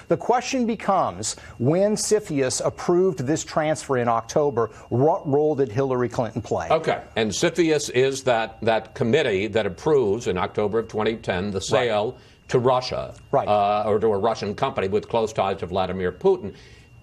The question becomes, when CFIUS approved this transfer in October, what role did Hillary Clinton play? Okay. And CFIUS is that committee that approves in October of 2010 the sale to Russia, or to a Russian company with close ties to Vladimir Putin.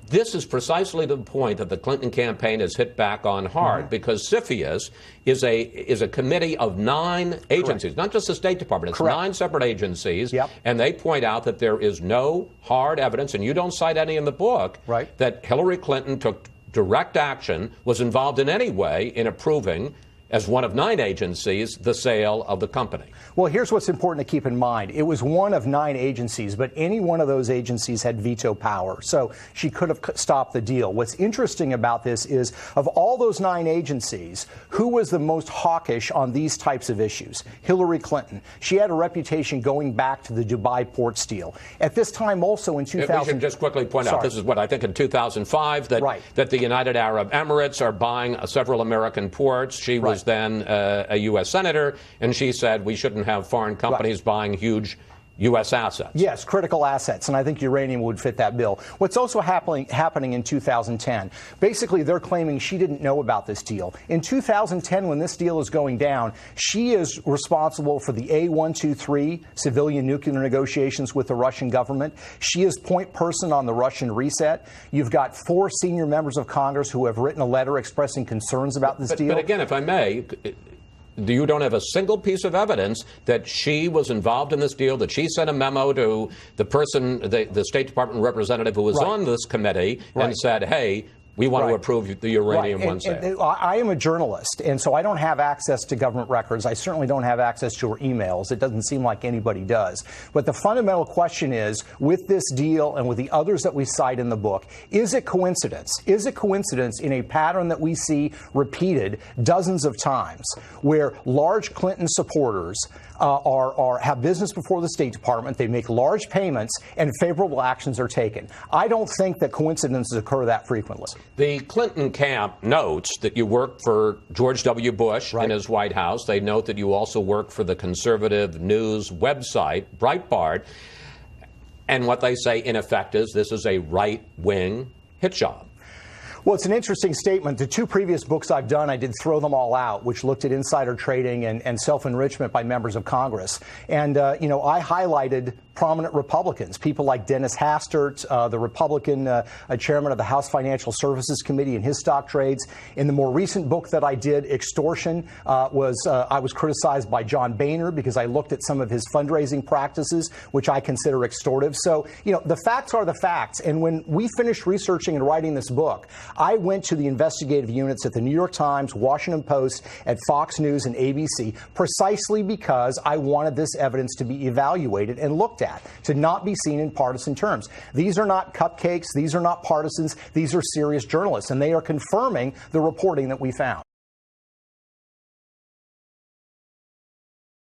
This is precisely the point that the Clinton campaign has hit back on hard, because CFIUS is a committee of 9 agencies, not just the State Department. It's 9 separate agencies, and they point out that there is no hard evidence, and you don't cite any in the book, that Hillary Clinton took direct action, was involved in any way in approving, as one of 9 agencies, the sale of the company. Well, here's what's important to keep in mind. It was one of 9 agencies, but any one of those agencies had veto power, so she could have stopped the deal. What's interesting about this is, of all those 9 agencies, who was the most hawkish on these types of issues? Hillary Clinton. She had a reputation going back to the Dubai ports deal. At this time also in 2000... We should just quickly point out, this is what I think in 2005, that the United Arab Emirates are buying several American ports. She was then a U.S. senator, and she said we shouldn't have foreign companies buying huge U.S. assets. Yes, critical assets, and I think uranium would fit that bill. What's also happening in 2010, basically they're claiming she didn't know about this deal. In 2010, when this deal is going down, she is responsible for the A123 civilian nuclear negotiations with the Russian government. She is point person on the Russian reset. You've got 4 senior members of Congress who have written a letter expressing concerns about this deal. But again, if I may, you don't have a single piece of evidence that she was involved in this deal, that she sent a memo to the person, the State Department representative who was on this committee and said, hey, we want to approve the uranium one sale. I am a journalist, and so I don't have access to government records. I certainly don't have access to her emails. It doesn't seem like anybody does. But the fundamental question is, with this deal and with the others that we cite in the book, is it coincidence? Is it coincidence in a pattern that we see repeated dozens of times, where large Clinton supporters have business before the State Department, they make large payments, and favorable actions are taken? I don't think that coincidences occur that frequently. The Clinton camp notes that you worked for George W. Bush in his White House. They note that you also worked for the conservative news website, Breitbart. And what they say, in effect, is this is a right-wing hit job. Well, it's an interesting statement. The 2 previous books I've done, I did Throw Them All Out, which looked at insider trading and self-enrichment by members of Congress. And, I highlighted prominent Republicans, people like Dennis Hastert, the Republican chairman of the House Financial Services Committee, and his stock trades. In the more recent book that I did, Extortion, I was criticized by John Boehner because I looked at some of his fundraising practices, which I consider extortive. So, the facts are the facts. And when we finished researching and writing this book, I went to the investigative units at the New York Times, Washington Post, at Fox News and ABC, precisely because I wanted this evidence to be evaluated and looked at, to not be seen in partisan terms. These are not cupcakes. These are not partisans. These are serious journalists, and they are confirming the reporting that we found.